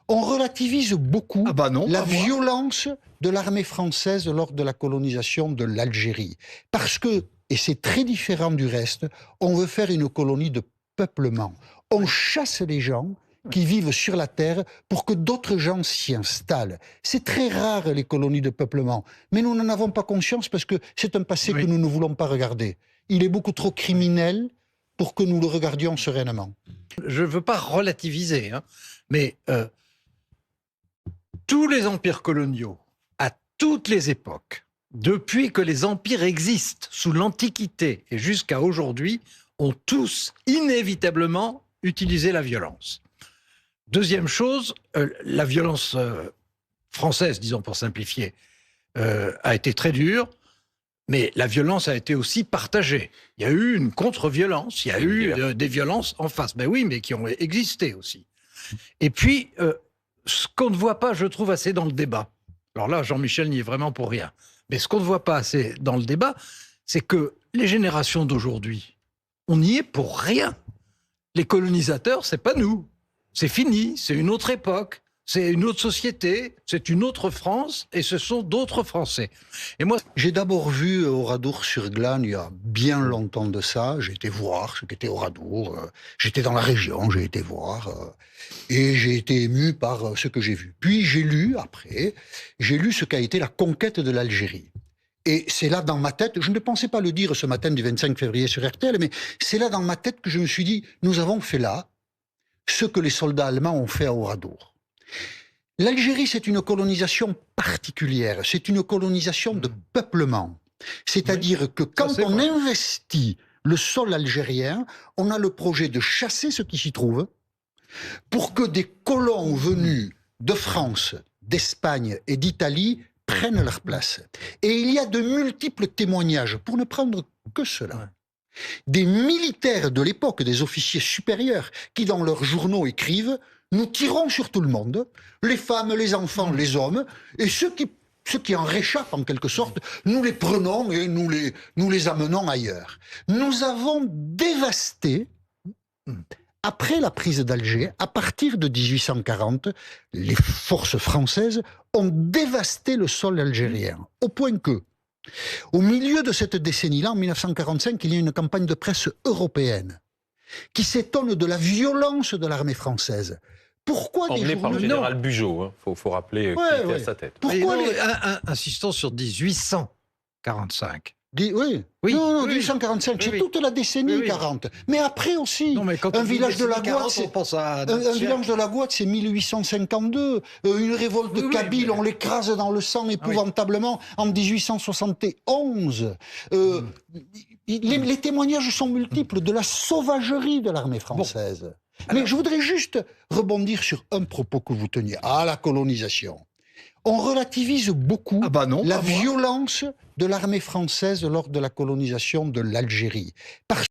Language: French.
On relativise beaucoup Ah bah non, la pas moi. violence de l'armée française lors de la colonisation de l'Algérie. Parce que, et c'est très différent du reste, on veut faire une colonie de peuplement. On chasse les gens qui vivent sur la terre pour que d'autres gens s'y installent. C'est très rare les colonies de peuplement, mais nous n'en avons pas conscience parce que c'est un passé que nous ne voulons pas regarder. Il est beaucoup trop criminel pour que nous le regardions sereinement. Je ne veux pas relativiser, hein, mais tous les empires coloniaux, à toutes les époques, depuis que les empires existent, sous l'Antiquité et jusqu'à aujourd'hui, ont tous inévitablement utilisé la violence. Deuxième chose, la violence française, disons pour simplifier, a été très dure, mais la violence a été aussi partagée. Il y a eu une contre-violence, il y a eu des violences en face. Ben oui, mais qui ont existé aussi. Et puis, ce qu'on ne voit pas, je trouve, assez dans le débat. Alors là, Jean-Michel n'y est vraiment pour rien. Mais ce qu'on ne voit pas assez dans le débat, c'est que les générations d'aujourd'hui, on y est pour rien. Les colonisateurs, c'est pas nous. C'est fini, c'est une autre époque, c'est une autre société, c'est une autre France, et ce sont d'autres Français. Et moi, j'ai d'abord vu Oradour-sur-Glane il y a bien longtemps de ça. J'ai été voir ce qu'était Oradour. J'étais dans la région, j'ai été voir. Et j'ai été ému par ce que j'ai vu. Puis j'ai lu, après, j'ai lu ce qu'a été la conquête de l'Algérie. Et c'est là dans ma tête, je ne pensais pas le dire ce matin du 25 février sur RTL, mais c'est là dans ma tête que je me suis dit, nous avons fait là ce que les soldats allemands ont fait à Oradour. L'Algérie, c'est une colonisation particulière, c'est une colonisation de peuplement. C'est-à-dire que quand on investit le sol algérien, on a le projet de chasser ce qui s'y trouve pour que des colons venus de France, d'Espagne et d'Italie prennent leur place. Et il y a de multiples témoignages, pour ne prendre que cela. Des militaires de l'époque, des officiers supérieurs, qui dans leurs journaux écrivent « Nous tirons sur tout le monde, les femmes, les enfants, les hommes, et ceux qui en réchappent en quelque sorte, nous les prenons et nous les amenons ailleurs. » Nous avons dévasté, après la prise d'Alger, à partir de 1840, les forces françaises ont dévasté le sol algérien, au point que, au milieu de cette décennie-là, en 1945, il y a une campagne de presse européenne qui s'étonne de la violence de l'armée française. Pourquoi emmené par le général Bugeaud, hein. Faut rappeler qui était à sa tête. Pourquoi insistons sur 1845. Oui. Non, 1845, c'est toute la décennie 40. Mais après aussi, non, mais un village de la Gouatte, village de la Gouatte, c'est 1852. Une révolte de Kabyle, on l'écrase dans le sang épouvantablement en 1871. Les témoignages sont multiples de la sauvagerie de l'armée française. Mais je voudrais juste rebondir sur un propos que vous teniez. À la colonisation. On relativise beaucoup la violence de l'armée française lors de la colonisation de l'Algérie. Parce